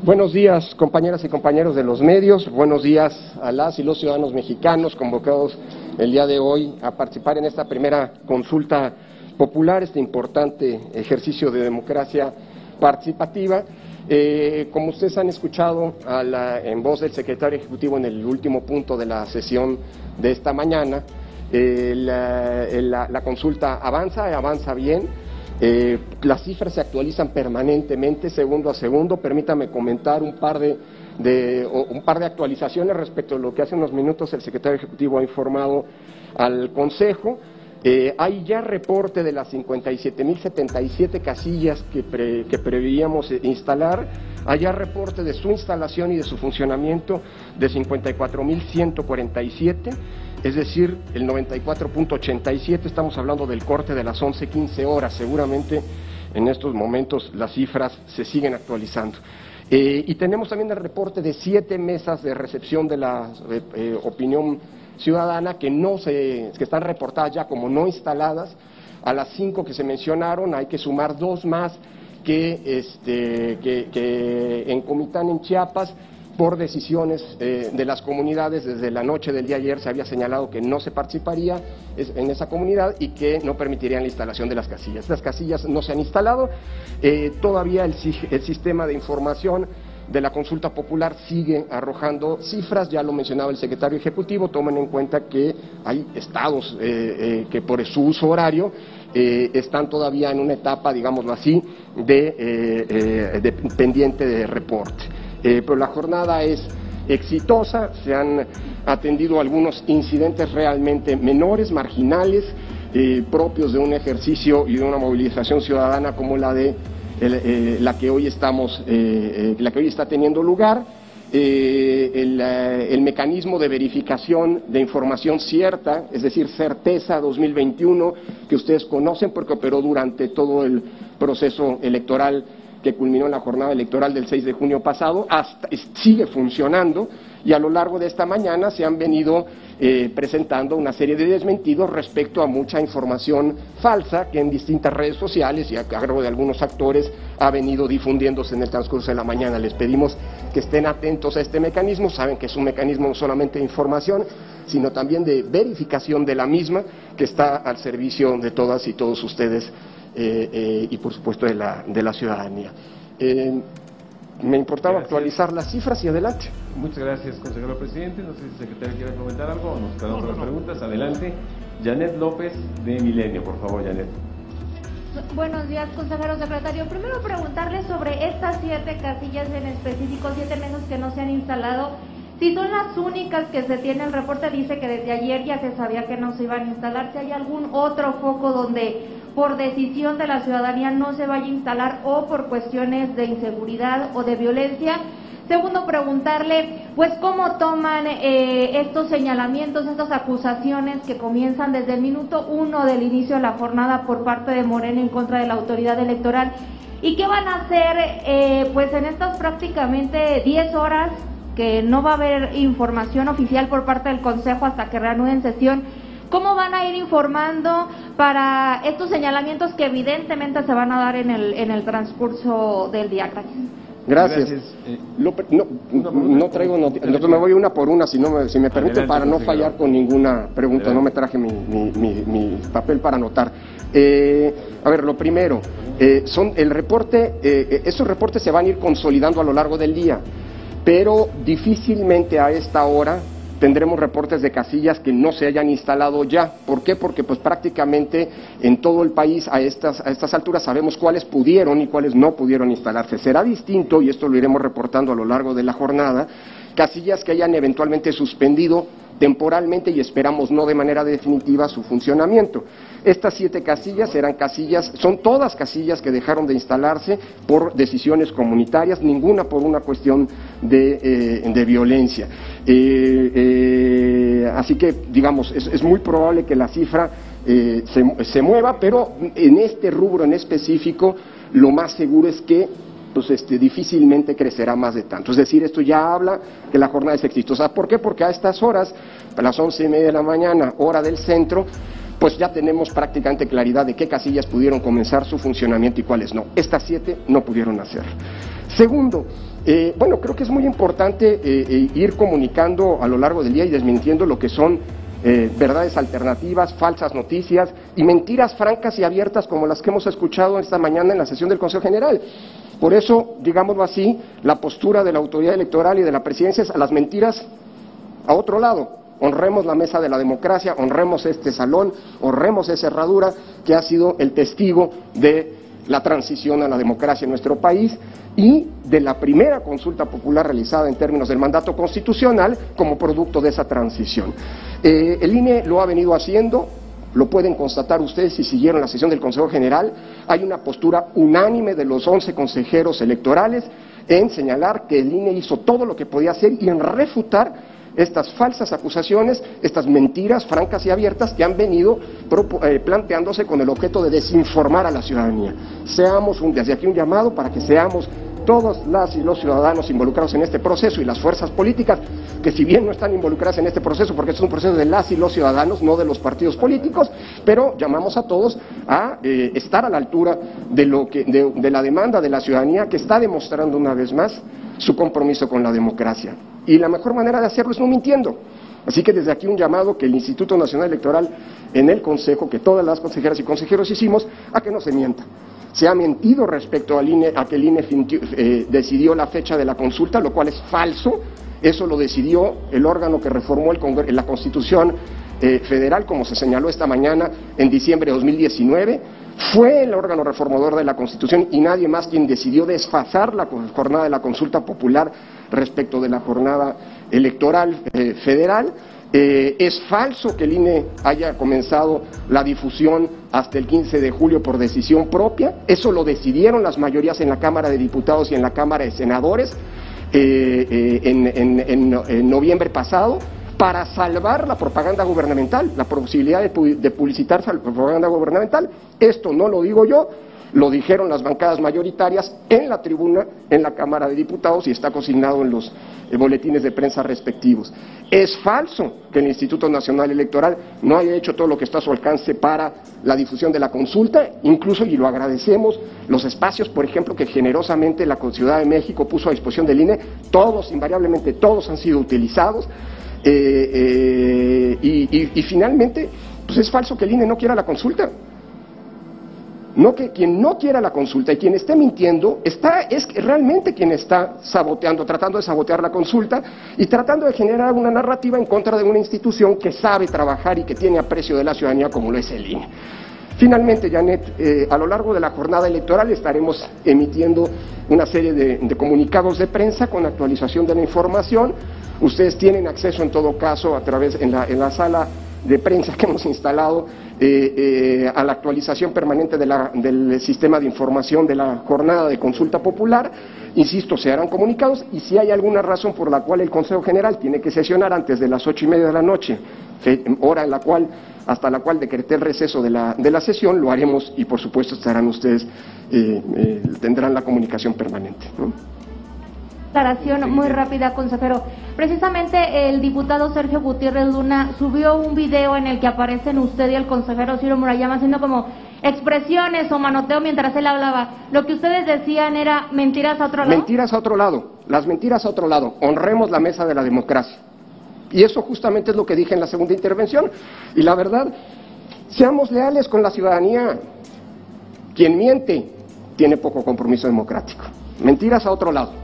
Buenos días, compañeras y compañeros de los medios. Buenos días a las y los ciudadanos mexicanos convocados el día de hoy a participar en esta primera consulta popular, este importante ejercicio de democracia participativa. Como ustedes han escuchado en voz del secretario ejecutivo en el último punto de la sesión de esta mañana, la consulta avanza bien. Las cifras se actualizan permanentemente, segundo a segundo. Permítame comentar un par de actualizaciones respecto a lo que hace unos minutos el secretario ejecutivo ha informado al Consejo. Hay ya reporte de las 57.077 casillas que preveíamos instalar. Hay ya reporte de su instalación y de su funcionamiento de 54.147, es decir, el 94.87. Estamos hablando del corte de las 11:15 horas. Seguramente en estos momentos las cifras se siguen actualizando. Y tenemos también el reporte de 7 mesas de recepción de la opinión ciudadana que están reportadas ya como no instaladas. A las 5 que se mencionaron hay que sumar 2 más que en Comitán, en Chiapas, por decisiones de las comunidades. Desde la noche del día ayer se había señalado que no se participaría en esa comunidad y que no permitirían la instalación de las casillas. Las casillas no se han instalado. Todavía el sistema de información de la consulta popular sigue arrojando cifras. Ya lo mencionaba el secretario ejecutivo. Tomen en cuenta que hay estados que por su uso horario están todavía en una etapa, digámoslo así, de pendiente de reporte. Pero la jornada es exitosa. Se han atendido algunos incidentes realmente menores, marginales, propios de un ejercicio y de una movilización ciudadana como la que hoy está teniendo lugar. El mecanismo de verificación de información cierta, es decir, Certeza 2021, que ustedes conocen porque operó durante todo el proceso electoral que culminó en la jornada electoral del 6 de junio pasado, sigue funcionando, y a lo largo de esta mañana se han venido presentando una serie de desmentidos respecto a mucha información falsa que en distintas redes sociales y a cargo de algunos actores ha venido difundiéndose en el transcurso de la mañana. Les pedimos que estén atentos a este mecanismo. Saben que es un mecanismo no solamente de información, sino también de verificación de la misma, que está al servicio de todas y todos ustedes y por supuesto de la ciudadanía. Me importaba actualizar las cifras y adelante. Muchas gracias, consejero presidente. No sé si el secretario quiere comentar algo o nos quedamos con las preguntas. Adelante. Janet López, de Milenio, por favor, Janet. Buenos días, consejero secretario. Primero preguntarle sobre estas 7 casillas en específico, 7 mesas que no se han instalado. Si son las únicas que se tiene, el reporte dice que desde ayer ya se sabía que no se iban a instalar. Si hay algún otro foco donde por decisión de la ciudadanía no se vaya a instalar o por cuestiones de inseguridad o de violencia. Segundo, preguntarle, pues, ¿cómo toman estos señalamientos, estas acusaciones que comienzan desde el minuto 1 del inicio de la jornada por parte de Morena en contra de la autoridad electoral? ¿Y qué van a hacer, pues, en estas prácticamente 10 horas que no va a haber información oficial por parte del Consejo hasta que reanuden sesión? ¿Cómo van a ir informando para estos señalamientos que evidentemente se van a dar en el transcurso del día? Gracias. No traigo noticias, me voy una por una, si me permite, para no fallar con ninguna pregunta. No me traje mi papel para anotar. A ver, lo primero, estos reportes se van a ir consolidando a lo largo del día, pero difícilmente a esta hora tendremos reportes de casillas que no se hayan instalado ya. ¿Por qué? Porque pues prácticamente en todo el país a estas alturas sabemos cuáles pudieron y cuáles no pudieron instalarse. Será distinto, y esto lo iremos reportando a lo largo de la jornada, casillas que hayan eventualmente suspendido temporalmente y esperamos no de manera definitiva su funcionamiento. Estas 7 casillas son todas casillas que dejaron de instalarse por decisiones comunitarias, ninguna por una cuestión de violencia. Así que, digamos, es muy probable que la cifra se mueva, pero en este rubro en específico lo más seguro es que difícilmente crecerá más de tanto. Es decir, esto ya habla que la jornada es exitosa. ¿Por qué? Porque a estas horas, a las 11:30 de la mañana, hora del centro, pues ya tenemos prácticamente claridad de qué casillas pudieron comenzar su funcionamiento y cuáles no. Estas 7 no pudieron hacer. Segundo, bueno, creo que es muy importante ir comunicando a lo largo del día y desmintiendo lo que son verdades alternativas, falsas noticias y mentiras francas y abiertas como las que hemos escuchado esta mañana en la sesión del Consejo General. Por eso, digámoslo así, la postura de la autoridad electoral y de la presidencia es a las mentiras a otro lado. Honremos la mesa de la democracia, honremos este salón, honremos esa herradura que ha sido el testigo de la transición a la democracia en nuestro país y de la primera consulta popular realizada en términos del mandato constitucional como producto de esa transición. El INE lo ha venido haciendo, lo pueden constatar ustedes si siguieron la sesión del Consejo General. Hay una postura unánime de los 11 consejeros electorales en señalar que el INE hizo todo lo que podía hacer y en refutar estas falsas acusaciones, estas mentiras francas y abiertas que han venido planteándose con el objeto de desinformar a la ciudadanía. Desde aquí un llamado para que seamos todos las y los ciudadanos involucrados en este proceso y las fuerzas políticas que si bien no están involucradas en este proceso, porque es un proceso de las y los ciudadanos, no de los partidos políticos, pero llamamos a todos a estar a la altura de la demanda de la ciudadanía que está demostrando una vez más su compromiso con la democracia. Y la mejor manera de hacerlo es no mintiendo. Así que desde aquí un llamado que el Instituto Nacional Electoral en el Consejo, que todas las consejeras y consejeros hicimos, a que no se mienta. Se ha mentido respecto al INE, a que el INE decidió la fecha de la consulta, lo cual es falso. Eso lo decidió el órgano que reformó la Constitución Federal, como se señaló esta mañana, en diciembre de 2019. Fue el órgano reformador de la Constitución y nadie más quien decidió desfasar la jornada de la consulta popular respecto de la jornada electoral federal. Es falso que el INE haya comenzado la difusión hasta el 15 de julio por decisión propia. Eso lo decidieron las mayorías en la Cámara de Diputados y en la Cámara de Senadores en noviembre pasado, para salvar la propaganda gubernamental, la posibilidad de publicitar la propaganda gubernamental. Esto no lo digo yo, lo dijeron las bancadas mayoritarias en la tribuna, en la Cámara de Diputados, y está consignado en los boletines de prensa respectivos. Es falso que el Instituto Nacional Electoral no haya hecho todo lo que está a su alcance para la difusión de la consulta, incluso, y lo agradecemos, los espacios, por ejemplo, que generosamente la Ciudad de México puso a disposición del INE, todos, invariablemente todos han sido utilizados. Y finalmente, pues es falso que el INE no quiera la consulta. No, que quien no quiera la consulta y quien esté mintiendo es realmente quien está tratando de sabotear la consulta y tratando de generar una narrativa en contra de una institución que sabe trabajar y que tiene aprecio de la ciudadanía como lo es el INE. Finalmente, Janet, a lo largo de la jornada electoral estaremos emitiendo una serie de comunicados de prensa con actualización de la información. Ustedes tienen acceso en todo caso a través en la sala de prensa que hemos instalado a la actualización permanente del sistema de información de la jornada de consulta popular. Insisto, se harán comunicados y si hay alguna razón por la cual el Consejo General tiene que sesionar antes de las 8:30 de la noche, hora en la cual hasta la cual decreté el receso de la sesión, lo haremos y por supuesto estarán ustedes, tendrán la comunicación permanente, ¿no? Declaración muy rápida, consejero. Precisamente el diputado Sergio Gutiérrez Luna subió un video en el que aparecen usted y el consejero Ciro Murayama haciendo como expresiones o manoteo mientras él hablaba. Lo que ustedes decían era mentiras a otro lado. Mentiras a otro lado, las mentiras a otro lado. Honremos la mesa de la democracia. Y eso justamente es lo que dije en la segunda intervención. Y la verdad, seamos leales con la ciudadanía. Quien miente tiene poco compromiso democrático. Mentiras a otro lado.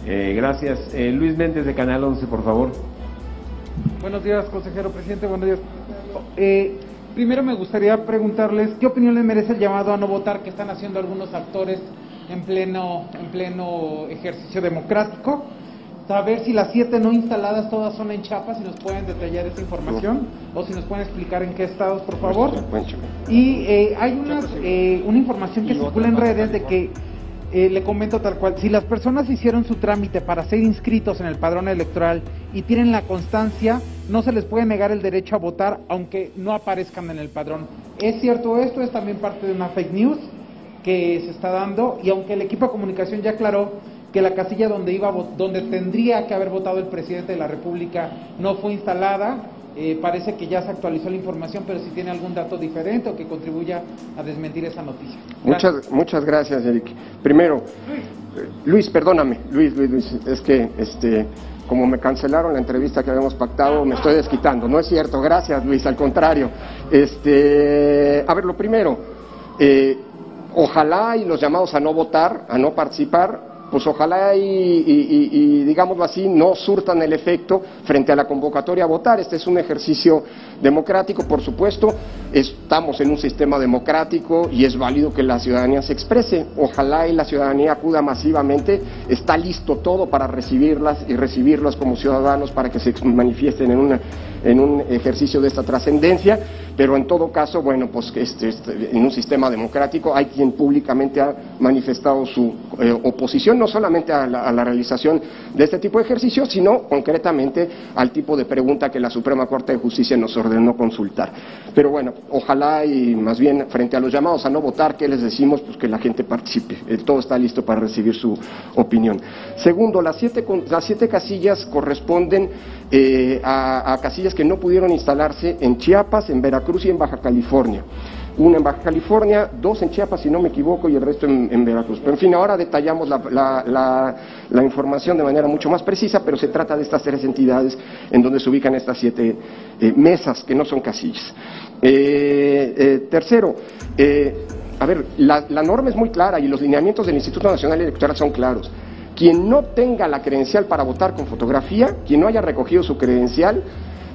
Gracias. Luis Méndez de Canal 11, por favor. Buenos días, consejero presidente. Buenos días. Primero me gustaría preguntarles qué opinión les merece el llamado a no votar que están haciendo algunos actores en pleno ejercicio democrático. Saber si las 7 no instaladas todas son en Chiapas, si nos pueden detallar esa información o si nos pueden explicar en qué estados, por favor. Y hay una información que circula en redes de que le comento tal cual, si las personas hicieron su trámite para ser inscritos en el padrón electoral y tienen la constancia, no se les puede negar el derecho a votar aunque no aparezcan en el padrón. ¿Es cierto esto? ¿Es también parte de una fake news que se está dando? Y aunque el equipo de comunicación ya aclaró que la casilla donde tendría que haber votado el presidente de la República no fue instalada, parece que ya se actualizó la información, pero si tiene algún dato diferente o que contribuya a desmentir esa noticia. Muchas gracias, Eric. Primero, Luis, perdóname, Luis, es que como me cancelaron la entrevista que habíamos pactado, me estoy desquitando. No es cierto, gracias Luis, al contrario. A ver, lo primero, ojalá y los llamados a no votar, a no participar, pues ojalá y digámoslo así, no surtan el efecto frente a la convocatoria a votar. Este es un ejercicio democrático, por supuesto, estamos en un sistema democrático y es válido que la ciudadanía se exprese. Ojalá y la ciudadanía acuda masivamente, está listo todo para recibirlas y recibirlas como ciudadanos para que se manifiesten en un ejercicio de esta trascendencia, pero en todo caso, bueno, pues en un sistema democrático hay quien públicamente ha manifestado su oposición, no solamente a la realización de este tipo de ejercicios, sino concretamente al tipo de pregunta que la Suprema Corte de Justicia nos ordenó consultar. Pero bueno, ojalá y más bien frente a los llamados a no votar, ¿qué les decimos? Pues que la gente participe, todo está listo para recibir su opinión. Segundo, las siete casillas corresponden a casillas que no pudieron instalarse en Chiapas, en Veracruz y en Baja California. Una en Baja California, 2 en Chiapas, si no me equivoco, y el resto en Veracruz. Pero en fin, ahora detallamos la información de manera mucho más precisa, pero se trata de estas 3 entidades en donde se ubican estas 7 mesas, que no son casillas. Tercero, a ver, la norma es muy clara y los lineamientos del Instituto Nacional Electoral son claros. Quien no tenga la credencial para votar con fotografía, quien no haya recogido su credencial,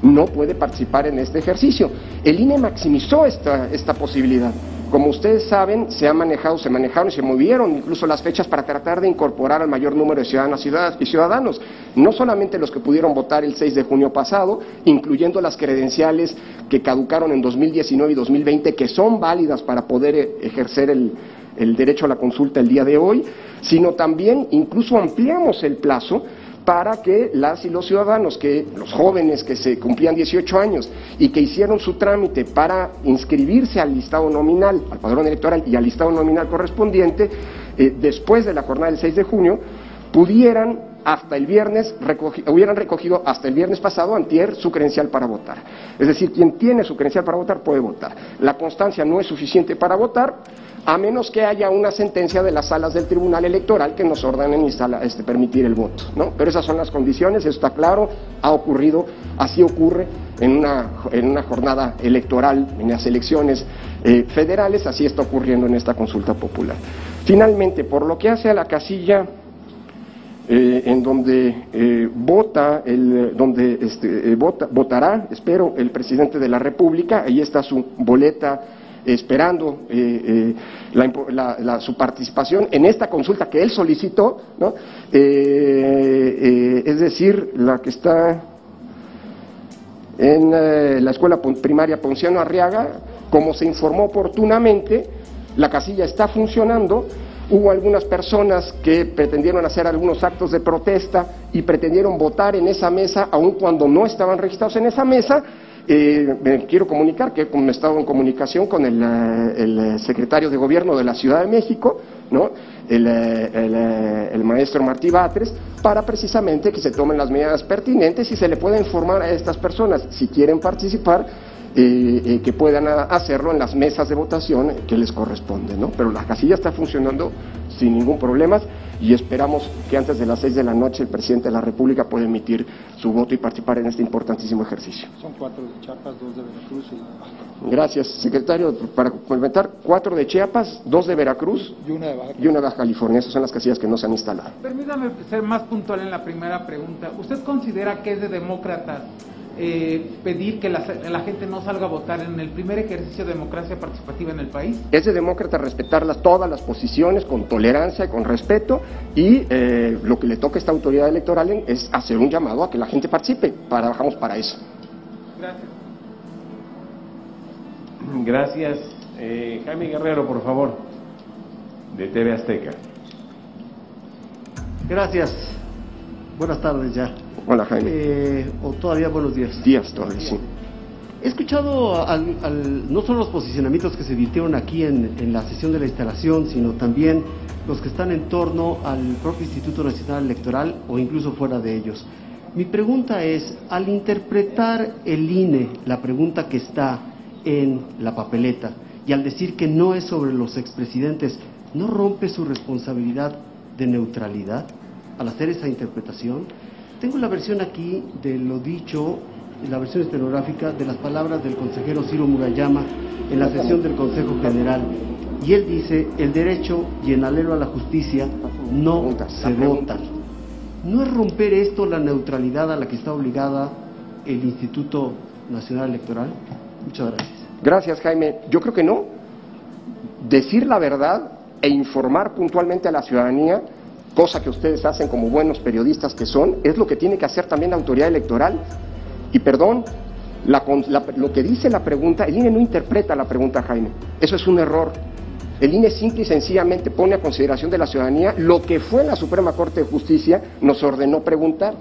no puede participar en este ejercicio. El INE maximizó esta posibilidad. Como ustedes saben, se manejaron y se movieron incluso las fechas para tratar de incorporar al mayor número de ciudadanas y ciudadanos, no solamente los que pudieron votar el 6 de junio pasado, incluyendo las credenciales que caducaron en 2019 y 2020, que son válidas para poder ejercer el derecho a la consulta el día de hoy, sino también incluso ampliamos el plazo para que las y los ciudadanos, los jóvenes que se cumplían 18 años y que hicieron su trámite para inscribirse al listado nominal, al padrón electoral y al listado nominal correspondiente, después de la jornada del 6 de junio, pudieran hasta el viernes, hubieran recogido hasta el viernes pasado, antier, su credencial para votar. Es decir, quien tiene su credencial para votar puede votar. La constancia no es suficiente para votar, a menos que haya una sentencia de las salas del Tribunal Electoral que nos ordenen permitir el voto, ¿no? Pero esas son las condiciones, eso está claro, ha ocurrido, así ocurre en una jornada electoral, en las elecciones federales, así está ocurriendo en esta consulta popular. Finalmente, por lo que hace a la casilla en donde votará, espero, el presidente de la República, ahí está su boleta esperando su participación en esta consulta que él solicitó, ¿no? Es decir, la que está en la escuela primaria Ponciano Arriaga. Como se informó oportunamente, la casilla está funcionando. Hubo algunas personas que pretendieron hacer algunos actos de protesta y pretendieron votar en esa mesa, aun cuando no estaban registrados en esa mesa. Me quiero comunicar que he estado en comunicación con el secretario de Gobierno de la Ciudad de México, ¿no? el maestro Martí Batres, para precisamente que se tomen las medidas pertinentes y se le pueda informar a estas personas, si quieren participar, que puedan hacerlo en las mesas de votación que les corresponde, ¿no? Pero la casilla está funcionando sin ningún problema y esperamos que antes de las 6 de la noche el presidente de la República pueda emitir su voto y participar en este importantísimo ejercicio. Son 4 de Chiapas, 2 de Veracruz y... Gracias, secretario. Para complementar, 4 de Chiapas, 2 de Veracruz y una de Baja California. Y una de Baja California. Esas son las casillas que no se han instalado. Permítame ser más puntual en la primera pregunta. ¿Usted considera que es de demócratas pedir que la gente no salga a votar en el primer ejercicio de democracia participativa en el país? Es de demócrata respetar todas las posiciones con tolerancia y con respeto, y lo que le toca a esta autoridad electoral es hacer un llamado a que la gente participe. Trabajamos para eso. Gracias. Gracias. Jaime Guerrero, por favor, de TV Azteca. Gracias. Buenas tardes ya. Hola, Jaime. O todavía buenos días. Días todavía, sí. He escuchado no solo los posicionamientos que se virtieron aquí en la sesión de la instalación, sino también los que están en torno al propio Instituto Nacional Electoral o incluso fuera de ellos. Mi pregunta es, al interpretar el INE la pregunta que está en la papeleta y al decir que no es sobre los expresidentes, ¿no rompe su responsabilidad de neutralidad al hacer esa interpretación. Tengo la versión aquí de lo dicho, la versión estenográfica de las palabras del consejero Ciro Murayama en la sesión del Consejo General, y él dice: el derecho y en alero a la justicia no se votan. ¿No es romper esto la neutralidad a la que está obligada el Instituto Nacional Electoral? Muchas gracias. Gracias, Jaime. Yo creo que no. Decir la verdad e informar puntualmente a la ciudadanía, cosa que ustedes hacen como buenos periodistas que son, es lo que tiene que hacer también la autoridad electoral. Y perdón, lo que dice la pregunta, el INE no interpreta la pregunta, Jaime. Eso es un error. El INE simple y sencillamente pone a consideración de la ciudadanía lo que fue la Suprema Corte de Justicia nos ordenó preguntar.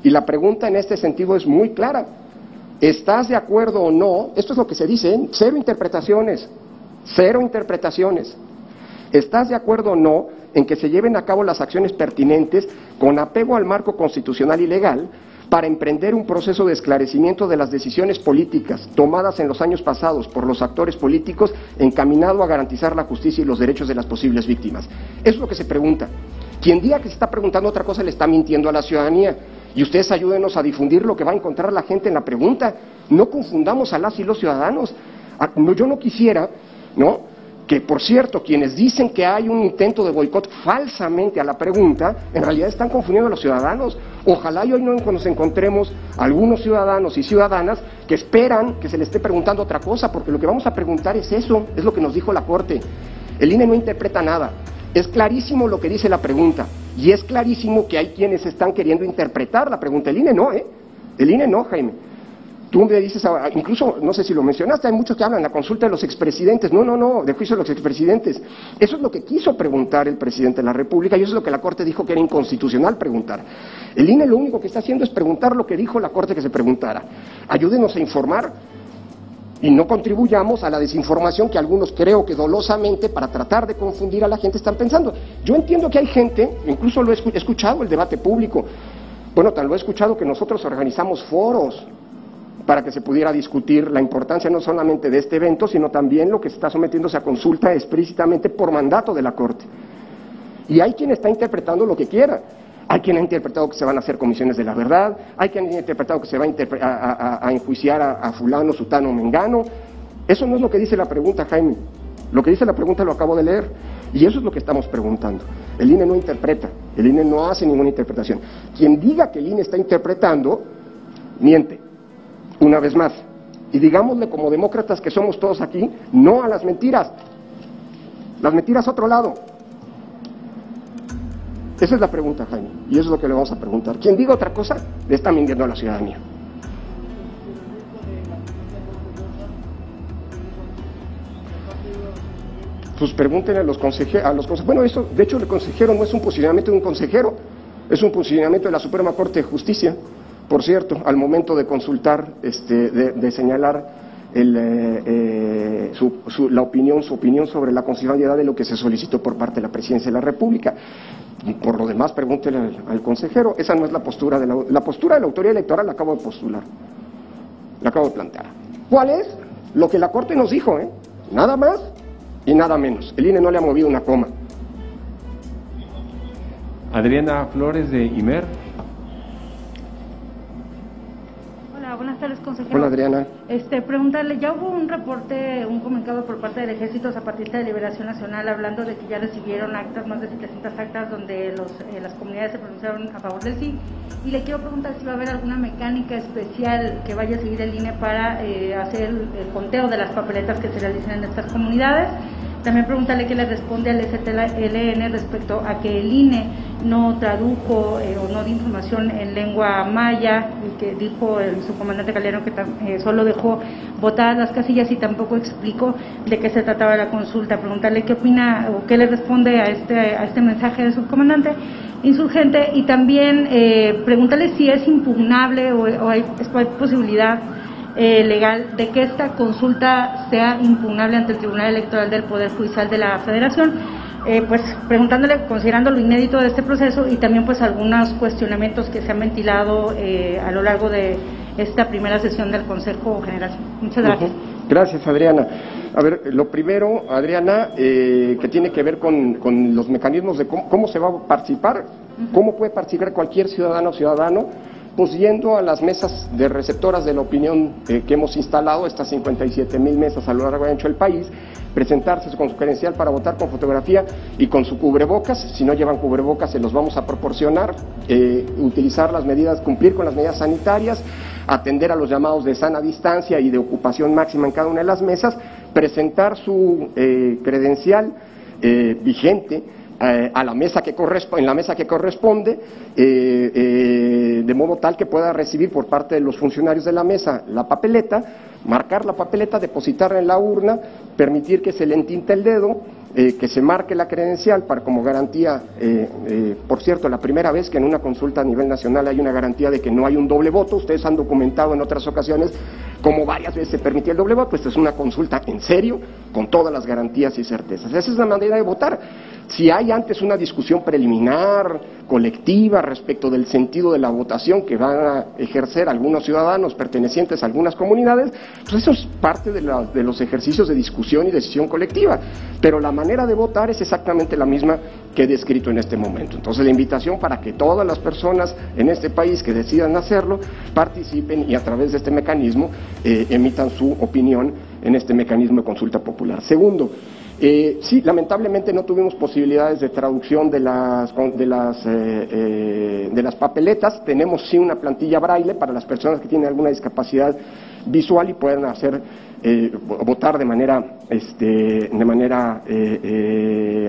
Y la pregunta en este sentido es muy clara. ¿Estás de acuerdo o no? Esto es lo que se dice, ¿eh? Cero interpretaciones. ¿Estás de acuerdo o no en que se lleven a cabo las acciones pertinentes con apego al marco constitucional y legal para emprender un proceso de esclarecimiento de las decisiones políticas tomadas en los años pasados por los actores políticos encaminado a garantizar la justicia y los derechos de las posibles víctimas? Eso es lo que se pregunta. Quien diga que se está preguntando otra cosa le está mintiendo a la ciudadanía. Y ustedes ayúdenos a difundir lo que va a encontrar la gente en la pregunta. No confundamos a las y los ciudadanos. Yo no quisiera, ¿no?, que, por cierto, quienes dicen que hay un intento de boicot falsamente a la pregunta, en realidad están confundiendo a los ciudadanos. Ojalá y hoy no nos encontremos algunos ciudadanos y ciudadanas que esperan que se les esté preguntando otra cosa, porque lo que vamos a preguntar es eso, es lo que nos dijo la Corte. El INE no interpreta nada. Es clarísimo lo que dice la pregunta, y es clarísimo que hay quienes están queriendo interpretar la pregunta. El INE no, El INE no, Jaime. Tú me dices, incluso, no sé si lo mencionaste, hay muchos que hablan de la consulta de los expresidentes. No, de juicio de los expresidentes. Eso es lo que quiso preguntar el presidente de la República, y eso es lo que la Corte dijo que era inconstitucional preguntar. El INE lo único que está haciendo es preguntar lo que dijo la Corte que se preguntara. Ayúdenos a informar y no contribuyamos a la desinformación que algunos, creo que dolosamente, para tratar de confundir a la gente, están pensando. Yo entiendo que hay gente, incluso lo he escuchado, el debate público. Bueno, tan lo he escuchado que nosotros organizamos foros para que se pudiera discutir la importancia no solamente de este evento, sino también lo que está sometiéndose a consulta explícitamente por mandato de la Corte. Y hay quien está interpretando lo que quiera. Hay quien ha interpretado que se van a hacer comisiones de la verdad, hay quien ha interpretado que se va a enjuiciar a fulano, sutano, mengano. Eso no es lo que dice la pregunta, Jaime. Lo que dice la pregunta lo acabo de leer, y eso es lo que estamos preguntando. El INE no interpreta, el INE no hace ninguna interpretación. Quien diga que el INE está interpretando, miente. Una vez más, y digámosle como demócratas que somos todos aquí, no a las mentiras. Las mentiras a otro lado. Esa es la pregunta, Jaime, y eso es lo que le vamos a preguntar. Quien diga otra cosa, le está mintiendo a la ciudadanía. Pues pregúntenle a los consejeros. Bueno, eso, de hecho, el consejero no es un posicionamiento de un consejero, es un posicionamiento de la Suprema Corte de Justicia. Por cierto, al momento de consultar, de señalar su opinión sobre la constitucionalidad de lo que se solicitó por parte de la Presidencia de la República. Por lo demás, pregúntenle al consejero. Esa no es la postura de la postura de la autoridad electoral. La acabo de postular, la acabo de plantear. ¿Cuál es? Lo que la Corte nos dijo, nada más y nada menos. El INE no le ha movido una coma. Adriana Flores, de IMER. Buenas tardes, consejero. Hola, Adriana. Preguntarle, ya hubo un reporte, un comunicado por parte del Ejército Zapatista de Liberación Nacional hablando de que ya recibieron actas, más de 700 actas, donde las comunidades se pronunciaron a favor del sí. Y le quiero preguntar si va a haber alguna mecánica especial que vaya a seguir el INE para hacer el conteo de las papeletas que se realicen en estas comunidades. También preguntarle qué le responde al STLN respecto a que el INE no tradujo o no dio información en lengua maya, y que dijo el subcomandante Calderón que solo dejó votadas las casillas y tampoco explicó de qué se trataba la consulta. Preguntarle qué opina o qué le responde a este mensaje del subcomandante insurgente, y también preguntarle si es impugnable o hay posibilidad legal de que esta consulta sea impugnable ante el Tribunal Electoral del Poder Judicial de la Federación, pues preguntándole, considerando lo inédito de este proceso, y también pues algunos cuestionamientos que se han ventilado a lo largo de esta primera sesión del Consejo General. Muchas gracias. Gracias, Adriana. A ver, lo primero, Adriana, que tiene que ver con los mecanismos de cómo se va a participar, cómo puede participar cualquier ciudadano o ciudadano, pues yendo a las mesas de receptoras de la opinión que hemos instalado, estas 57,000 mesas a lo largo y ancho del país, presentarse con su credencial para votar con fotografía y con su cubrebocas. Si no llevan cubrebocas, se los vamos a proporcionar, utilizar las medidas, cumplir con las medidas sanitarias, atender a los llamados de sana distancia y de ocupación máxima en cada una de las mesas, presentar su credencial vigente a la mesa que en la mesa que corresponde, de modo tal que pueda recibir por parte de los funcionarios de la mesa la papeleta, marcar la papeleta, depositarla en la urna, permitir que se le entinte el dedo, que se marque la credencial para como garantía, por cierto, la primera vez que en una consulta a nivel nacional hay una garantía de que no hay un doble voto. Ustedes han documentado en otras ocasiones como varias veces se permitía el doble voto. Esta es una consulta en serio, con todas las garantías y certezas. Esa es la manera de votar. Si hay antes una discusión preliminar, colectiva, respecto del sentido de la votación que van a ejercer algunos ciudadanos pertenecientes a algunas comunidades, pues eso es parte de los ejercicios de discusión y decisión colectiva. Pero la manera de votar es exactamente la misma que he descrito en este momento. Entonces, la invitación para que todas las personas en este país que decidan hacerlo, participen y a través de este mecanismo emitan su opinión en este mecanismo de consulta popular. Segundo, sí, lamentablemente no tuvimos posibilidades de traducción de las papeletas. Tenemos sí una plantilla braille para las personas que tienen alguna discapacidad visual y pueden votar de manera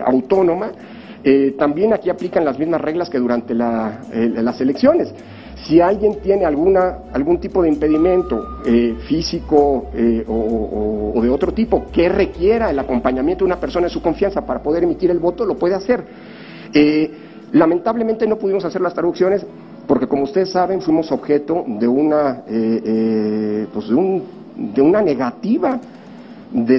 autónoma. También aquí aplican las mismas reglas que durante las elecciones. Si alguien tiene algún tipo de impedimento físico o de otro tipo que requiera el acompañamiento de una persona de su confianza para poder emitir el voto, lo puede hacer. Lamentablemente no pudimos hacer las traducciones porque, como ustedes saben, fuimos objeto de una negativa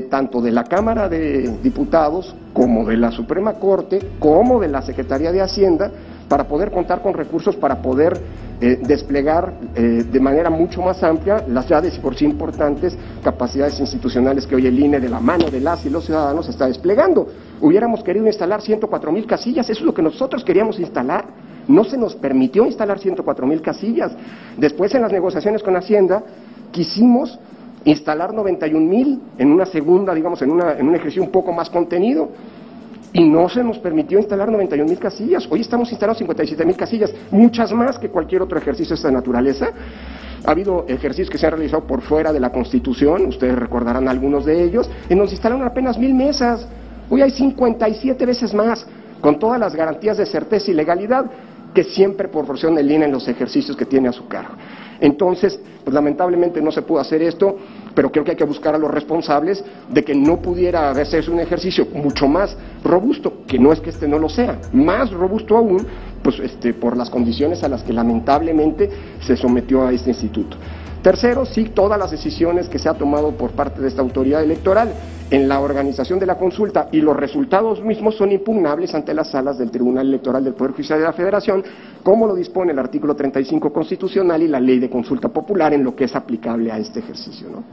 tanto de la Cámara de Diputados como de la Suprema Corte como de la Secretaría de Hacienda para poder contar con recursos para poder desplegar de manera mucho más amplia las ya de por sí importantes capacidades institucionales que hoy el INE, de la mano de las y los ciudadanos, está desplegando. Hubiéramos querido instalar 104,000 casillas, eso es lo que nosotros queríamos instalar. No se nos permitió instalar 104,000 casillas. Después, en las negociaciones con Hacienda, quisimos instalar 91,000 en una segunda, digamos, en un ejercicio un poco más contenido, y no se nos permitió instalar 91,000 casillas. Hoy estamos instalando 57,000 casillas, muchas más que cualquier otro ejercicio de esta naturaleza. Ha habido ejercicios que se han realizado por fuera de la Constitución, ustedes recordarán algunos de ellos, en donde se instalaron apenas 1,000 mesas. Hoy hay 57 veces más, con todas las garantías de certeza y legalidad que siempre proporciona el INE en los ejercicios que tiene a su cargo. Entonces, pues lamentablemente no se pudo hacer esto, pero creo que hay que buscar a los responsables de que no pudiera hacerse un ejercicio mucho más robusto, que no es que este no lo sea, más robusto aún, pues por las condiciones a las que lamentablemente se sometió a este instituto. Tercero, sí, todas las decisiones que se ha tomado por parte de esta autoridad electoral en la organización de la consulta y los resultados mismos son impugnables ante las salas del Tribunal Electoral del Poder Judicial de la Federación, como lo dispone el artículo 35 constitucional y la Ley de Consulta Popular en lo que es aplicable a este ejercicio, ¿no?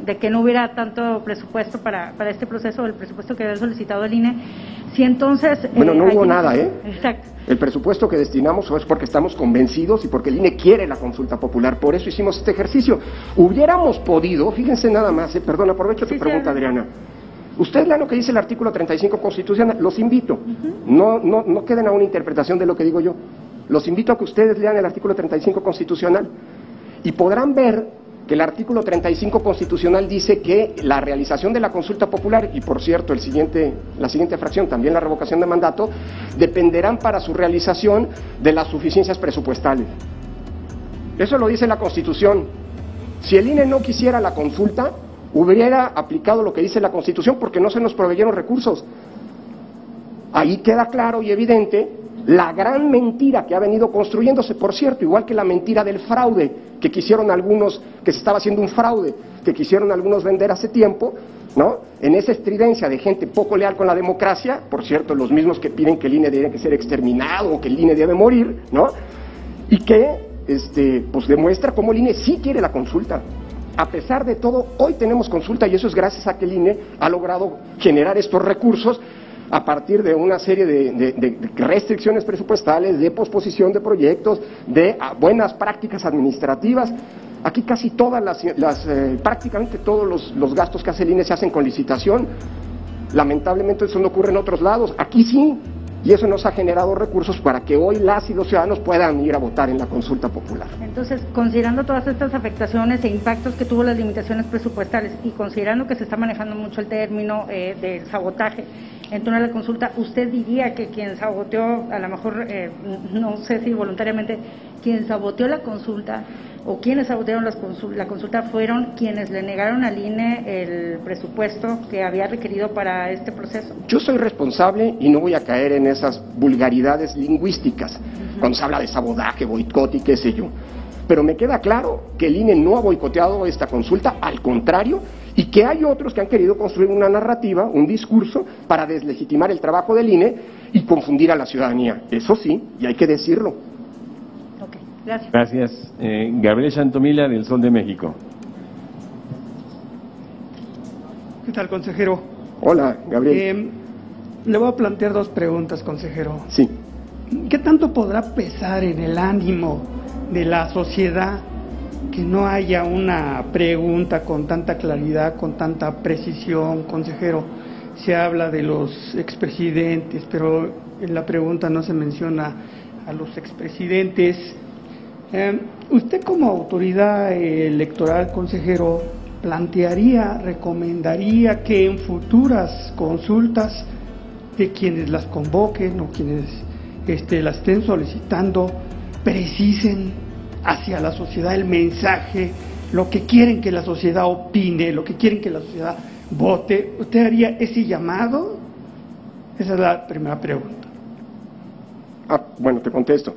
De que no hubiera tanto presupuesto para este proceso, el presupuesto que había solicitado el INE, si entonces... Bueno, no hubo nada, Exacto. El presupuesto que destinamos es porque estamos convencidos y porque el INE quiere la consulta popular, por eso hicimos este ejercicio. Hubiéramos podido, fíjense nada más, perdón, aprovecho tu pregunta, Adriana. Ustedes lean lo que dice el artículo 35 constitucional, los invito, no queden a una interpretación de lo que digo yo, los invito a que ustedes lean el artículo 35 constitucional y podrán ver que el artículo 35 constitucional dice que la realización de la consulta popular, y por cierto la siguiente fracción, también la revocación de mandato, dependerán para su realización de las suficiencias presupuestales. Eso lo dice la Constitución. Si el INE no quisiera la consulta, hubiera aplicado lo que dice la Constitución porque no se nos proveyeron recursos. Ahí queda claro y evidente la gran mentira que ha venido construyéndose, por cierto, igual que la mentira del fraude que quisieron algunos, que se estaba haciendo un fraude, que quisieron algunos vender hace tiempo, ¿no? En esa estridencia de gente poco leal con la democracia, por cierto, los mismos que piden que el INE debe ser exterminado o que el INE debe morir, ¿no? Y que, pues demuestra cómo el INE sí quiere la consulta. a pesar de todo, hoy tenemos consulta y eso es gracias a que el INE ha logrado generar estos recursos a partir de una serie de restricciones presupuestales, de posposición de proyectos, de buenas prácticas administrativas. Aquí casi todas prácticamente todos los gastos que hace el INE se hacen con licitación. Lamentablemente eso no ocurre en otros lados. Aquí sí, y eso nos ha generado recursos para que hoy las y los ciudadanos puedan ir a votar en la consulta popular. Entonces, considerando todas estas afectaciones e impactos que tuvo las limitaciones presupuestales y considerando que se está manejando mucho el término del sabotaje en torno a la consulta, ¿usted diría que quien saboteó, a lo mejor, no sé si voluntariamente, quien saboteó la consulta o quienes sabotearon la consulta fueron quienes le negaron al INE el presupuesto que había requerido para este proceso? Yo soy responsable y no voy a caer en esas vulgaridades lingüísticas, cuando se habla de sabotaje, boicot y qué sé yo. Pero me queda claro que el INE no ha boicoteado esta consulta, al contrario, y que hay otros que han querido construir una narrativa, un discurso, para deslegitimar el trabajo del INE y confundir a la ciudadanía. Eso sí, y hay que decirlo. Ok, gracias. Gracias. Gabriel Chantomila, del Sol de México. ¿Qué tal, consejero? Hola, Gabriel. Le voy a plantear dos preguntas, consejero. Sí. ¿Qué tanto podrá pesar en el ánimo de la sociedad que no haya una pregunta con tanta claridad, con tanta precisión, consejero? Se habla de los expresidentes, pero en la pregunta no se menciona a los expresidentes. Usted como autoridad electoral, consejero, plantearía, recomendaría que en futuras consultas de quienes las convoquen o quienes las estén solicitando precisen hacia la sociedad el mensaje, lo que quieren que la sociedad opine, lo que quieren que la sociedad vote? ¿Usted haría ese llamado? Esa es la primera pregunta. Bueno, te contesto.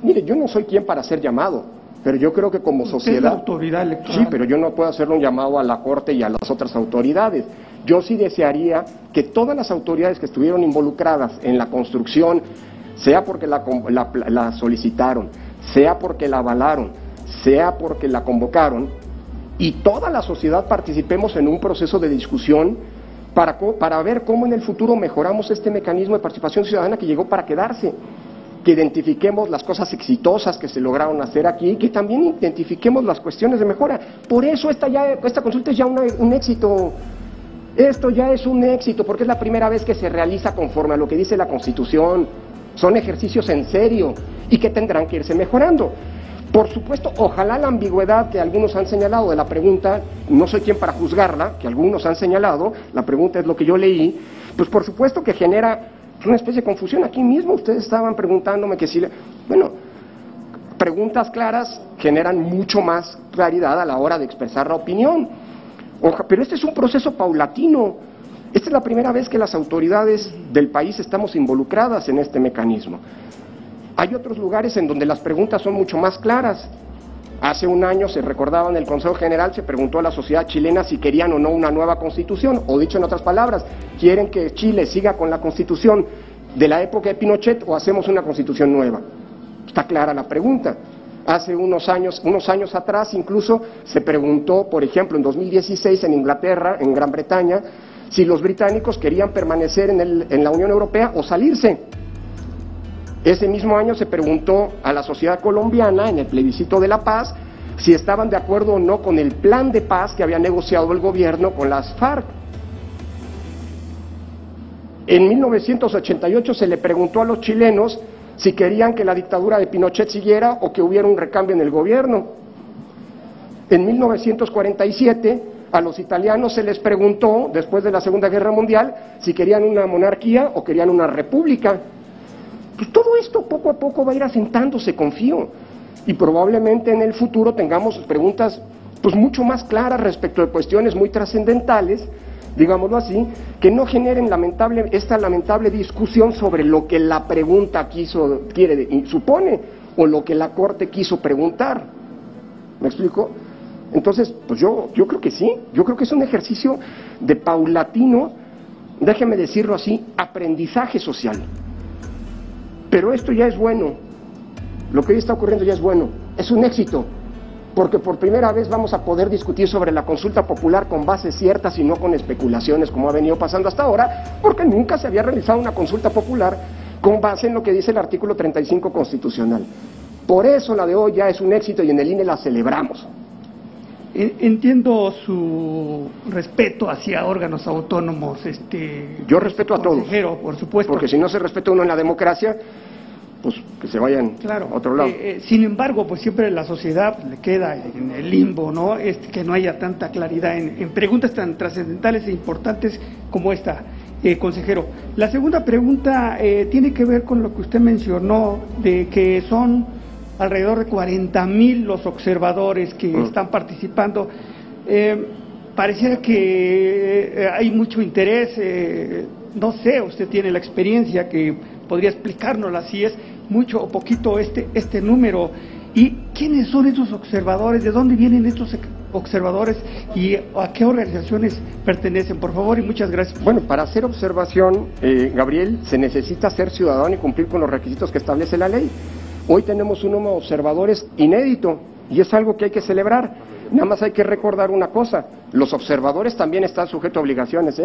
Mire, yo no soy quien para hacer llamado, pero yo creo que como sociedad... Usted es la autoridad electoral. Sí, pero yo no puedo hacerle un llamado a la Corte y a las otras autoridades. Yo sí desearía que todas las autoridades que estuvieron involucradas en la construcción, sea porque la solicitaron, sea porque la avalaron, sea porque la convocaron, y toda la sociedad participemos en un proceso de discusión para ver cómo en el futuro mejoramos este mecanismo de participación ciudadana que llegó para quedarse, que identifiquemos las cosas exitosas que se lograron hacer aquí, que también identifiquemos las cuestiones de mejora. Por eso esta consulta es ya un éxito. Esto ya es un éxito, porque es la primera vez que se realiza conforme a lo que dice la Constitución. Son ejercicios en serio y que tendrán que irse mejorando. Por supuesto, ojalá la ambigüedad que algunos han señalado de la pregunta, no soy quien para juzgarla, que algunos han señalado, la pregunta es lo que yo leí, pues por supuesto que genera una especie de confusión. Aquí mismo ustedes estaban preguntándome que si... Bueno, preguntas claras generan mucho más claridad a la hora de expresar la opinión. Pero este es un proceso paulatino. Esta es la primera vez que las autoridades del país estamos involucradas en este mecanismo. Hay otros lugares en donde las preguntas son mucho más claras. Hace un año, se recordaba en el Consejo General, se preguntó a la sociedad chilena si querían o no una nueva constitución, o dicho en otras palabras, ¿quieren que Chile siga con la constitución de la época de Pinochet o hacemos una constitución nueva? Está clara la pregunta. Hace unos años atrás incluso se preguntó, por ejemplo, en 2016 en Inglaterra, en Gran Bretaña, si los británicos querían permanecer en la Unión Europea o salirse. Ese mismo año se preguntó a la sociedad colombiana, en el plebiscito de la paz, si estaban de acuerdo o no con el plan de paz que había negociado el gobierno con las FARC. En 1988 se le preguntó a los chilenos si querían que la dictadura de Pinochet siguiera o que hubiera un recambio en el gobierno. En 1947 a los italianos se les preguntó, después de la Segunda Guerra Mundial, si querían una monarquía o querían una república. Pues todo esto poco a poco va a ir asentándose, confío, y probablemente en el futuro tengamos preguntas pues mucho más claras respecto de cuestiones muy trascendentales, digámoslo así, que no generen esta lamentable discusión sobre lo que la pregunta supone, o lo que la Corte quiso preguntar. ¿Me explico? Entonces, pues yo creo que sí, yo creo que es un ejercicio de paulatino, déjeme decirlo así, aprendizaje social. Pero esto ya es bueno, lo que hoy está ocurriendo ya es bueno, es un éxito, porque por primera vez vamos a poder discutir sobre la consulta popular con bases ciertas y no con especulaciones como ha venido pasando hasta ahora, porque nunca se había realizado una consulta popular con base en lo que dice el artículo 35 constitucional. Por eso la de hoy ya es un éxito y en el INE la celebramos. Entiendo su respeto hacia órganos autónomos. Yo respeto a todos. Consejero, por supuesto. Porque si no se respeta uno en la democracia, pues que se vayan a otro lado. Sin embargo, pues siempre la sociedad le queda en el limbo, ¿no? Que no haya tanta claridad en preguntas tan trascendentales e importantes como esta, consejero. La segunda pregunta tiene que ver con lo que usted mencionó, de que son alrededor de 40,000 los observadores que están participando. Pareciera que hay mucho interés, no sé, usted tiene la experiencia que podría explicárnosla si es mucho o poquito este número. ¿Y quiénes son esos observadores? ¿De dónde vienen estos observadores? ¿Y a qué organizaciones pertenecen? Por favor, y muchas gracias. Bueno, para hacer observación, Gabriel, se necesita ser ciudadano y cumplir con los requisitos que establece la ley. Hoy tenemos un número de observadores inédito y es algo que hay que celebrar. Nada más hay que recordar una cosa, los observadores también están sujetos a obligaciones,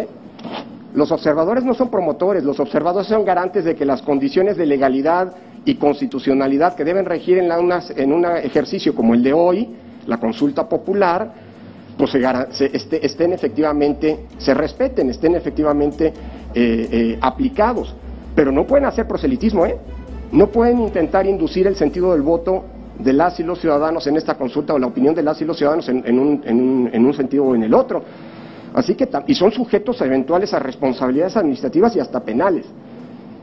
Los observadores no son promotores, los observadores son garantes de que las condiciones de legalidad y constitucionalidad que deben regir en un ejercicio como el de hoy, la consulta popular, pues estén efectivamente, se respeten, estén efectivamente aplicados. Pero no pueden hacer proselitismo, No pueden intentar inducir el sentido del voto de las y los ciudadanos en esta consulta o la opinión de las y los ciudadanos en un sentido o en el otro. Así que, y son sujetos eventuales a responsabilidades administrativas y hasta penales.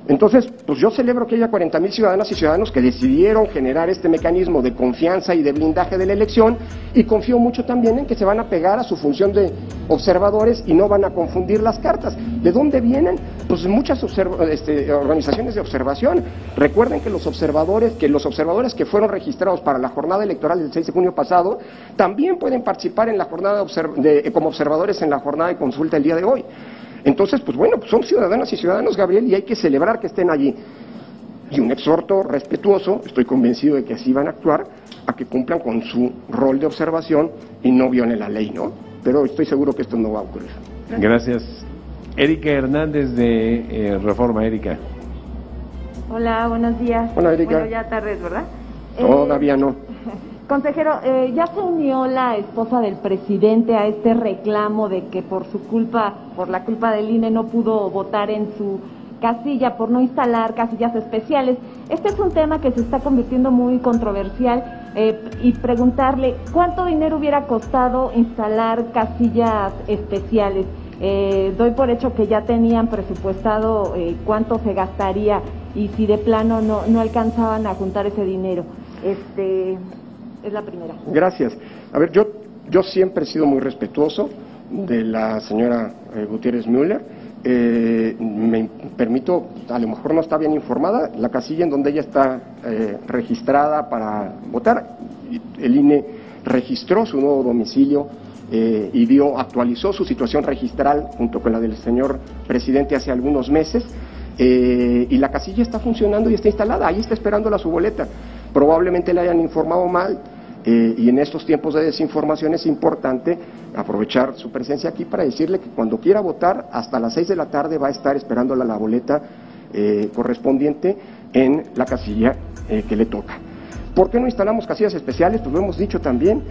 Entonces, pues yo celebro que haya 40,000 ciudadanas y ciudadanos que decidieron generar este mecanismo de confianza y de blindaje de la elección, y confío mucho también en que se van a pegar a su función de observadores y no van a confundir las cartas. ¿De dónde vienen? Pues muchas organizaciones de observación. Recuerden que los observadores que fueron registrados para la jornada electoral del 6 de junio pasado también pueden participar en la jornada como observadores en la jornada de consulta el día de hoy. Entonces, pues bueno, son ciudadanas y ciudadanos, Gabriel, y hay que celebrar que estén allí. Y un exhorto respetuoso, estoy convencido de que así van a actuar, a que cumplan con su rol de observación y no violen la ley, ¿no? Pero estoy seguro que esto no va a ocurrir. Gracias. Erika Hernández de Reforma. Erika. Hola, buenos días. Hola, Erika. Bueno, ya tardes, ¿verdad? Todavía no. Consejero, ya se unió la esposa del presidente a este reclamo de que por la culpa del INE no pudo votar en su casilla por no instalar casillas especiales. Este es un tema que se está convirtiendo muy controversial y preguntarle cuánto dinero hubiera costado instalar casillas especiales. Doy por hecho que ya tenían presupuestado cuánto se gastaría y si de plano no alcanzaban a juntar ese dinero. Es la primera. Gracias. A ver, yo siempre he sido muy respetuoso de la señora Gutiérrez Müller. Me permito, a lo mejor no está bien informada, la casilla en donde ella está registrada para votar, el INE registró su nuevo domicilio y actualizó su situación registral junto con la del señor presidente hace algunos meses, y la casilla está funcionando y está instalada, ahí está esperándola su boleta. Probablemente le hayan informado mal, y en estos tiempos de desinformación es importante aprovechar su presencia aquí para decirle que cuando quiera votar, hasta las 6 de la tarde va a estar esperándola la boleta correspondiente en la casilla que le toca. ¿Por qué no instalamos casillas especiales? Pues lo hemos dicho también.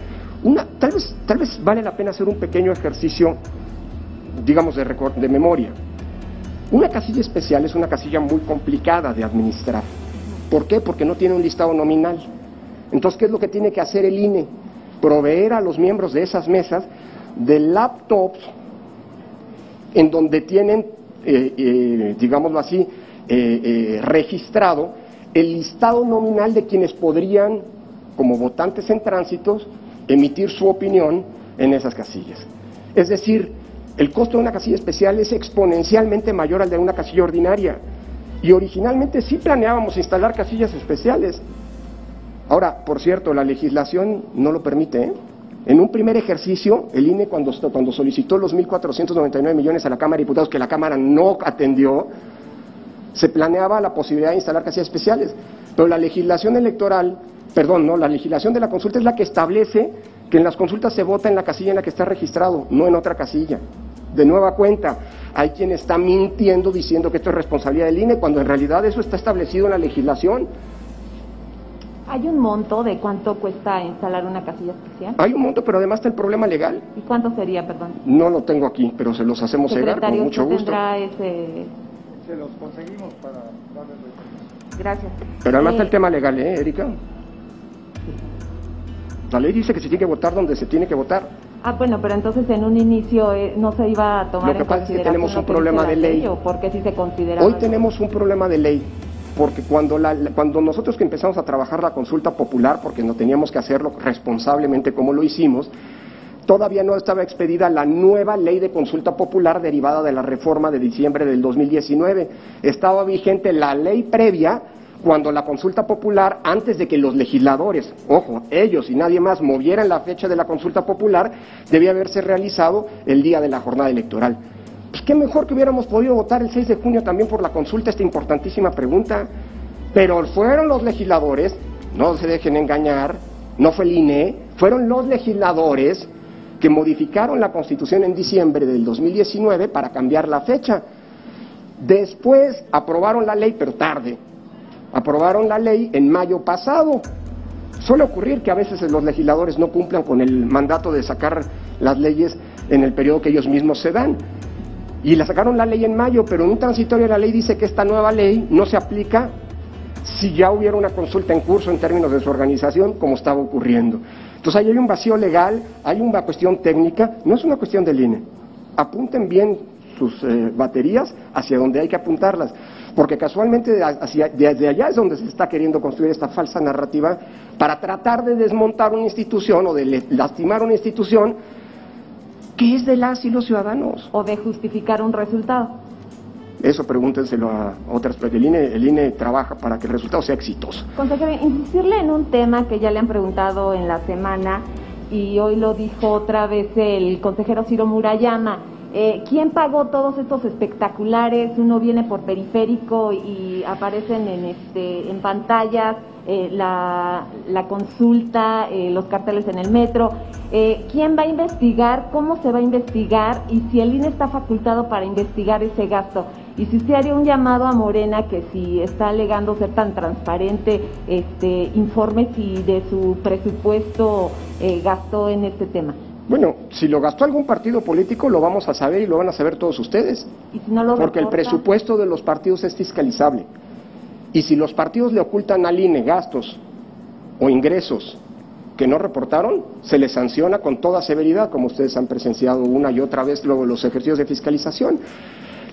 Tal vez vale la pena hacer un pequeño ejercicio, digamos, de memoria. Una casilla especial es una casilla muy complicada de administrar. ¿Por qué? Porque no tiene un listado nominal. Entonces, ¿qué es lo que tiene que hacer el INE? Proveer a los miembros de esas mesas de laptops en donde tienen, digámoslo así, registrado el listado nominal de quienes podrían, como votantes en tránsitos, emitir su opinión en esas casillas. Es decir, el costo de una casilla especial es exponencialmente mayor al de una casilla ordinaria. Y originalmente sí planeábamos instalar casillas especiales. Ahora, por cierto, la legislación no lo permite, En un primer ejercicio, el INE cuando solicitó los 1.499 millones a la Cámara de Diputados, que la Cámara no atendió, se planeaba la posibilidad de instalar casillas especiales, pero la legislación electoral, la legislación de la consulta es la que establece que en las consultas se vota en la casilla en la que está registrado, no en otra casilla. De nueva cuenta, hay quien está mintiendo diciendo que esto es responsabilidad del INE, cuando en realidad eso está establecido en la legislación. ¿Hay un monto de cuánto cuesta instalar una casilla especial? Hay un monto, pero además está el problema legal. ¿Y cuánto sería, perdón? No lo tengo aquí, pero se los hacemos llegar con mucho gusto. Se los conseguimos para darles la... Gracias. Pero además está el tema legal, Erika. La ley dice que se tiene que votar donde se tiene que votar. Bueno, pero entonces en un inicio no se iba a tomar en consideración. Lo que pasa es que tenemos un problema de ley. ¿O por qué sí se consideraba? Hoy tenemos un problema de ley, porque cuando nosotros que empezamos a trabajar la consulta popular, porque no teníamos que hacerlo responsablemente como lo hicimos, todavía no estaba expedida la nueva ley de consulta popular derivada de la reforma de diciembre del 2019. Estaba vigente la ley previa cuando la consulta popular, antes de que los legisladores, ojo, ellos y nadie más movieran la fecha de la consulta popular, debía haberse realizado el día de la jornada electoral. Pues qué mejor que hubiéramos podido votar el 6 de junio también por la consulta, esta importantísima pregunta. Pero fueron los legisladores, no se dejen engañar, no fue el INE, fueron los legisladores que modificaron la Constitución en diciembre del 2019 para cambiar la fecha. Después aprobaron la ley, pero tarde. Aprobaron la ley en mayo pasado. Suele ocurrir que a veces los legisladores no cumplan con el mandato de sacar las leyes en el periodo que ellos mismos se dan. Y la sacaron la ley en mayo, pero en un transitorio la ley dice que esta nueva ley no se aplica si ya hubiera una consulta en curso en términos de su organización, como estaba ocurriendo. Entonces ahí hay un vacío legal, hay una cuestión técnica, no es una cuestión del INE. Apunten bien sus baterías hacia donde hay que apuntarlas, porque casualmente desde allá es donde se está queriendo construir esta falsa narrativa para tratar de desmontar una institución o de lastimar una institución que es de las y los ciudadanos. O de justificar un resultado. Eso pregúntenselo a otras, porque el INE trabaja para que el resultado sea exitoso. Consejero, insistirle en un tema que ya le han preguntado en la semana y hoy lo dijo otra vez el consejero Ciro Murayama. ¿Quién pagó todos estos espectaculares? Uno viene por periférico y aparecen en pantallas, la consulta, los carteles en el metro. ¿Quién va a investigar? ¿Cómo se va a investigar? Y si el INE está facultado para investigar ese gasto. Y si usted haría un llamado a Morena que si está alegando ser tan transparente, informe si de su presupuesto gastó en este tema. Bueno, si lo gastó algún partido político, lo vamos a saber y lo van a saber todos ustedes. ¿Y si no lo porque reporta? El presupuesto de los partidos es fiscalizable. Y si los partidos le ocultan al INE gastos o ingresos que no reportaron, se les sanciona con toda severidad, como ustedes han presenciado una y otra vez luego los ejercicios de fiscalización.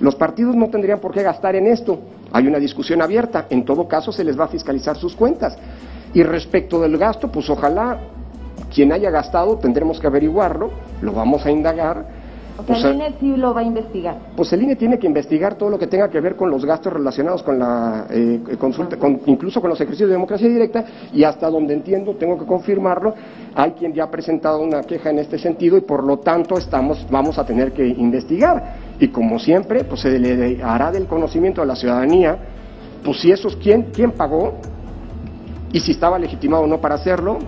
Los partidos no tendrían por qué gastar en esto. Hay una discusión abierta. En todo caso, se les va a fiscalizar sus cuentas. Y respecto del gasto, pues ojalá quien haya gastado, tendremos que averiguarlo, lo vamos a indagar. O sea, el INE sí lo va a investigar. Pues el INE tiene que investigar todo lo que tenga que ver con los gastos relacionados con la consulta, incluso con los ejercicios de democracia directa, y hasta donde entiendo, tengo que confirmarlo, hay quien ya ha presentado una queja en este sentido y por lo tanto vamos a tener que investigar. Y como siempre, pues se le hará del conocimiento a la ciudadanía, pues si esos, quién pagó, y si estaba legitimado o no para hacerlo,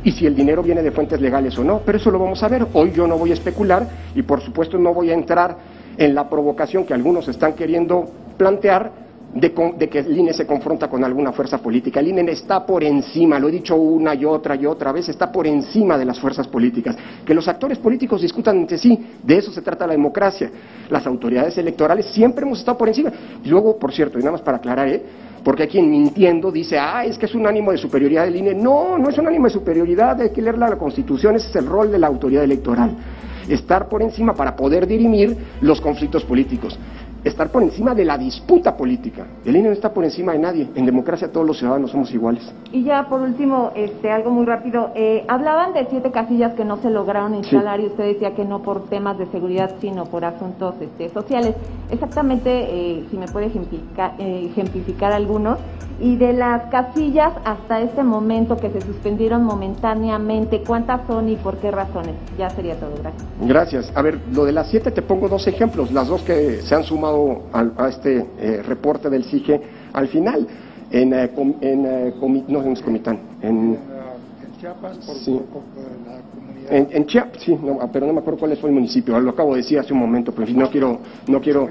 y si el dinero viene de fuentes legales o no, pero eso lo vamos a ver. Hoy yo no voy a especular y por supuesto no voy a entrar en la provocación que algunos están queriendo plantear de que el INE se confronta con alguna fuerza política. El INE está por encima, lo he dicho una y otra vez, está por encima de las fuerzas políticas. Que los actores políticos discutan entre sí, de eso se trata la democracia. Las autoridades electorales siempre hemos estado por encima. Y luego, por cierto, y nada más para aclarar, porque hay quien mintiendo dice, es que es un ánimo de superioridad del INE. No, no es un ánimo de superioridad, hay que leer la Constitución, ese es el rol de la autoridad electoral. Estar por encima para poder dirimir los conflictos políticos. Estar por encima de la disputa política. El INE no está por encima de nadie. En democracia todos los ciudadanos somos iguales. Y ya por último, algo muy rápido. Hablaban de 7 casillas que no se lograron instalar, sí. Y usted decía que no por temas de seguridad, sino por asuntos sociales. Exactamente, si me puede ejemplificar algunos. Y de las casillas hasta este momento que se suspendieron momentáneamente, ¿cuántas son y por qué razones? Ya sería todo, gracias. Gracias. A ver, lo de las 7 te pongo 2 ejemplos, las 2 que se han sumado a este reporte del CIGE al final, no en Comitán, en Chiapas, sí. La comunidad. En Chiapas, sí, no, pero no me acuerdo cuál fue el municipio, lo acabo de decir hace un momento, pero no quiero.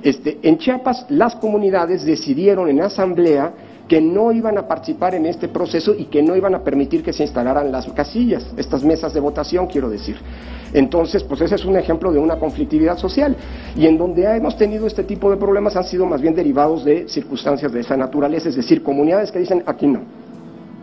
En Chiapas, las comunidades decidieron en asamblea que no iban a participar en este proceso y que no iban a permitir que se instalaran las casillas, estas mesas de votación, quiero decir. Entonces, pues ese es un ejemplo de una conflictividad social, y en donde hemos tenido este tipo de problemas han sido más bien derivados de circunstancias de esa naturaleza, es decir, comunidades que dicen aquí no.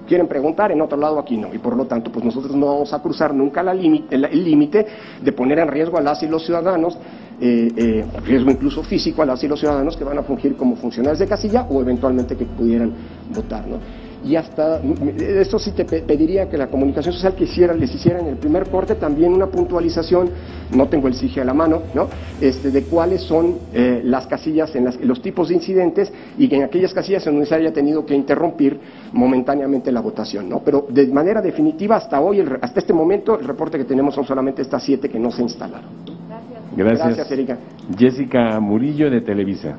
Quieren preguntar, en otro lado aquí no, y por lo tanto pues nosotros no vamos a cruzar nunca el límite de poner en riesgo a las y los ciudadanos, riesgo incluso físico a las y los ciudadanos que van a fungir como funcionarios de casilla o eventualmente que pudieran votar, ¿no? Y hasta, esto sí te pediría que la comunicación social les hiciera en el primer corte también una puntualización, no tengo el CIGE a la mano, ¿no? De cuáles son las casillas, los tipos de incidentes y que en aquellas casillas en donde se haya tenido que interrumpir momentáneamente la votación, ¿no? Pero de manera definitiva hasta hoy, hasta este momento, el reporte que tenemos son solamente estas 7 que no se instalaron. Gracias, Erika. Jessica Murillo de Televisa.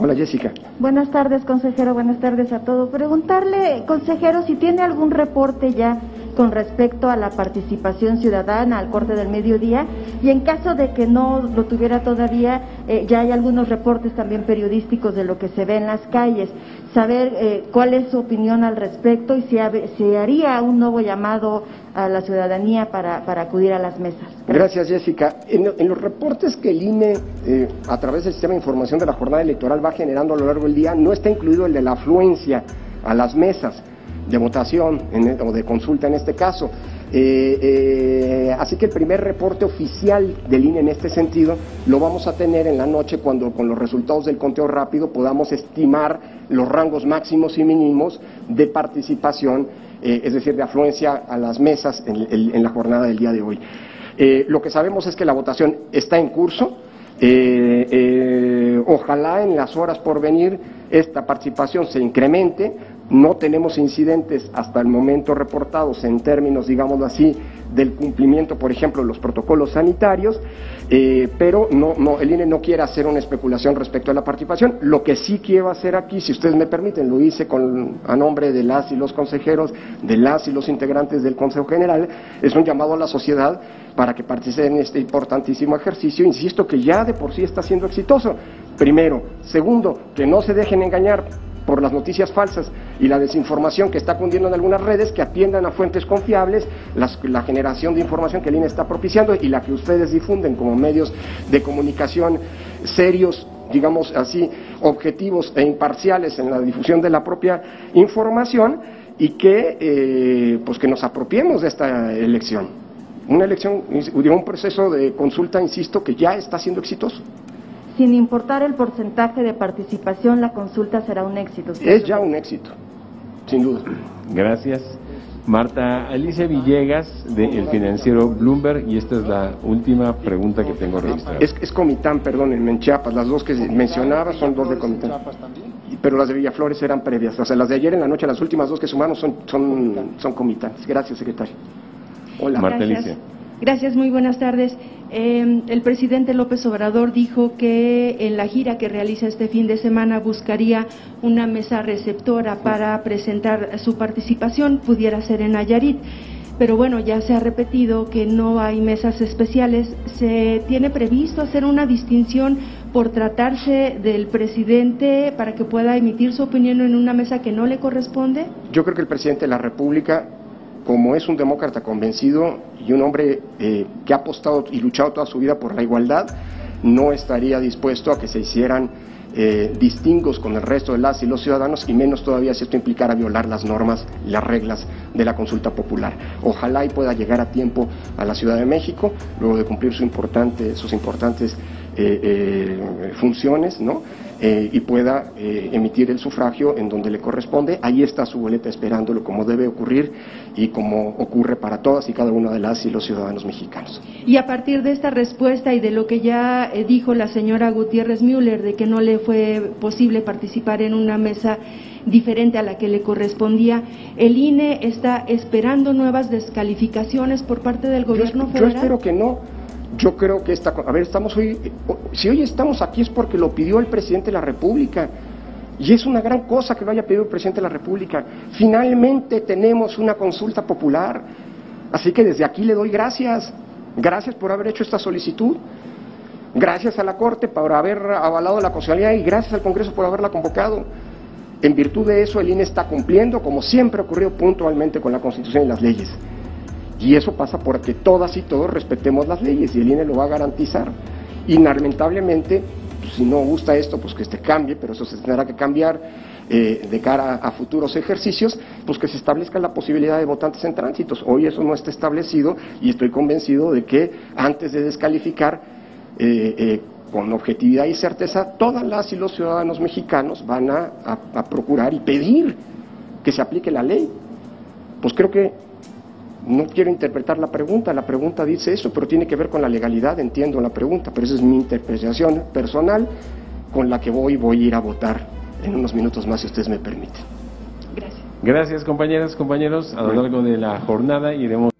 Hola, Jessica. Buenas tardes, consejero, buenas tardes a todos. Preguntarle, consejero, si tiene algún reporte ya con respecto a la participación ciudadana al corte del mediodía, y en caso de que no lo tuviera todavía, ya hay algunos reportes también periodísticos de lo que se ve en las calles. Saber cuál es su opinión al respecto y si haría un nuevo llamado a la ciudadanía para acudir a las mesas. Gracias, Jessica. En los reportes que el INE, a través del sistema de información de la jornada electoral, va generando a lo largo del día, no está incluido el de la afluencia a las mesas de votación o de consulta en este caso. Así que el primer reporte oficial del INE en este sentido lo vamos a tener en la noche, cuando con los resultados del conteo rápido podamos estimar los rangos máximos y mínimos de participación, es decir, de afluencia a las mesas en la jornada del día de hoy. Lo que sabemos es que la votación está en curso. Ojalá en las horas por venir esta participación se incremente. No tenemos incidentes hasta el momento reportados en términos, digámoslo así, del cumplimiento, por ejemplo, de los protocolos sanitarios, pero el INE no quiere hacer una especulación respecto a la participación. Lo que sí quiero hacer aquí, si ustedes me permiten, lo hice a nombre de las y los consejeros, de las y los integrantes del Consejo General, es un llamado a la sociedad para que participen en este importantísimo ejercicio, insisto, que ya de por sí está siendo exitoso. Primero. Segundo, que no se dejen engañar por las noticias falsas y la desinformación que está cundiendo en algunas redes, que atiendan a fuentes confiables, la generación de información que el INE está propiciando y la que ustedes difunden como medios de comunicación serios, digamos así, objetivos e imparciales en la difusión de la propia información, y que pues que nos apropiemos de esta elección. Una elección, de un proceso de consulta, insisto, que ya está siendo exitoso. Sin importar el porcentaje de participación, la consulta será un éxito. Es ya un éxito, sin duda. Gracias. Marta Alicia Villegas, del financiero Bloomberg, y esta es la última pregunta que tengo registrada. Es Comitán, perdónenme, en Chiapas, las 2 que mencionaba son 2 de Comitán. Pero las de Villaflores eran previas, o sea, las de ayer en la noche, las últimas 2 que sumamos son Comitán. Gracias, secretario. Hola. Marta Alicia. Gracias, muy buenas tardes. El presidente López Obrador dijo que en la gira que realiza este fin de semana buscaría una mesa receptora para presentar su participación, pudiera ser en Nayarit. Pero bueno, ya se ha repetido que no hay mesas especiales. ¿Se tiene previsto hacer una distinción por tratarse del presidente para que pueda emitir su opinión en una mesa que no le corresponde? Yo creo que el presidente de la República, como es un demócrata convencido y un hombre que ha apostado y luchado toda su vida por la igualdad, no estaría dispuesto a que se hicieran distingos con el resto de las y los ciudadanos, y menos todavía si esto implicara violar las normas y las reglas de la consulta popular. Ojalá y pueda llegar a tiempo a la Ciudad de México, luego de cumplir sus importantes funciones, ¿no? Y pueda emitir el sufragio en donde le corresponde. Ahí está su boleta esperándolo, como debe ocurrir y como ocurre para todas y cada una de las y los ciudadanos mexicanos. Y a partir de esta respuesta y de lo que ya dijo la señora Gutiérrez Müller, de que no le fue posible participar en una mesa diferente a la que le correspondía. ¿El INE está esperando nuevas descalificaciones por parte del gobierno federal? Yo espero que no. Yo creo que si hoy estamos aquí es porque lo pidió el presidente de la República. Y es una gran cosa que lo haya pedido el presidente de la República. Finalmente tenemos una consulta popular. Así que desde aquí le doy gracias. Gracias por haber hecho esta solicitud. Gracias a la Corte por haber avalado la constitucionalidad y gracias al Congreso por haberla convocado. En virtud de eso, el INE está cumpliendo, como siempre ha ocurrido, puntualmente con la Constitución y las leyes. Y eso pasa porque todas y todos respetemos las leyes y el INE lo va a garantizar. Y lamentablemente, pues, si no gusta esto, pues que cambie, pero eso se tendrá que cambiar de cara a futuros ejercicios, pues que se establezca la posibilidad de votantes en tránsitos. Hoy eso no está establecido y estoy convencido de que antes de descalificar con objetividad y certeza, todas las y los ciudadanos mexicanos van a procurar y pedir que se aplique la ley. Pues creo que no quiero interpretar la pregunta dice eso, pero tiene que ver con la legalidad, entiendo la pregunta, pero esa es mi interpretación personal con la que voy a ir a votar en unos minutos más, si ustedes me permiten. Gracias. Gracias, compañeras, compañeros. A lo largo de la jornada iremos